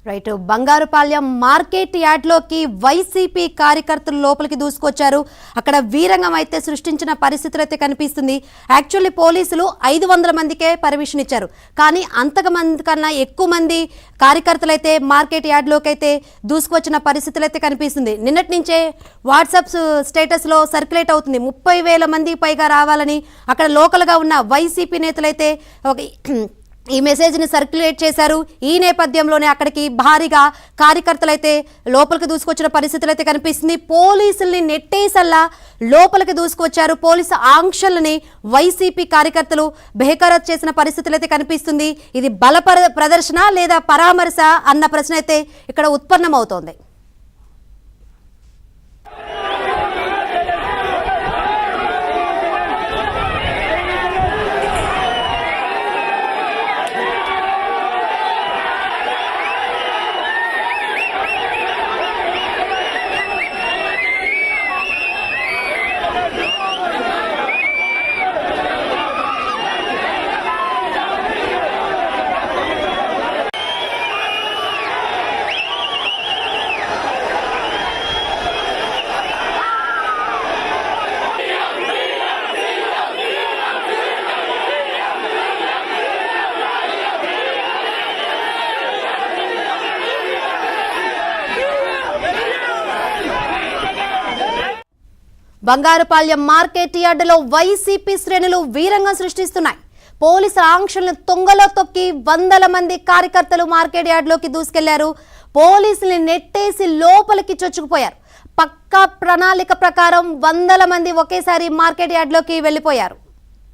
Right, Bangarupalyam market యార్డ్లోకి YCP కార్యకర్తలు లోపలికి దూసుకొచ్చారు. అక్కడ వీరంగం అయితే సృష్టించిన పరిస్థితులు అయితే కనిపిస్తుంది. యాక్చువల్లీ పోలీసులు 500 మందికే పర్మిషన్ ఇచ్చారు, కానీ అంతమంది కన్నా ఎక్కువ మంది కార్యకర్తలు అయితే మార్కెట్ యార్డ్లోకి అయితే దూసుకొచ్చిన పరిస్థితులు అయితే కనిపిస్తుంది. నిన్నటి నుంచే వాట్సాప్ స్టేటస్లో సర్క్యులేట్ అవుతుంది 30,000 మంది పైగా రావాలని. అక్కడ లోకల్గా ఉన్న వైసీపీ నేతలైతే ఈ మెసేజ్ని సర్క్యులేట్ చేశారు. ఈ నేపథ్యంలోనే అక్కడికి భారీగా కార్యకర్తలు అయితే లోపలికి దూసుకొచ్చిన పరిస్థితులు అయితే కనిపిస్తుంది. పోలీసుల్ని నెట్టేసల్లా లోపలికి దూసుకొచ్చారు. పోలీసు ఆంక్షలని వైసీపీ కార్యకర్తలు బేఖరారు చేసిన పరిస్థితులు అయితే కనిపిస్తుంది. ఇది బల ప్రదర్శన లేదా పరామర్శ అన్న ప్రశ్న అయితే ఇక్కడ ఉత్పన్నమవుతోంది. బంగారుపాళ్యం మార్కెట్ యార్డులో వైసీపీ శ్రేణులు వీరంగం సృష్టిస్తున్నాయి. పోలీసుల ఆంక్షలను తొంగలో తొక్కి 100 మంది కార్యకర్తలు మార్కెట్ యార్డులోకి దూసుకెళ్లారు. పోలీసుల్ని నెట్టేసి లోపలికి చొచ్చుకుపోయారు. పక్కా ప్రణాళిక ప్రకారం 100 మంది ఒకేసారి మార్కెట్ యార్డులోకి వెళ్లిపోయారు.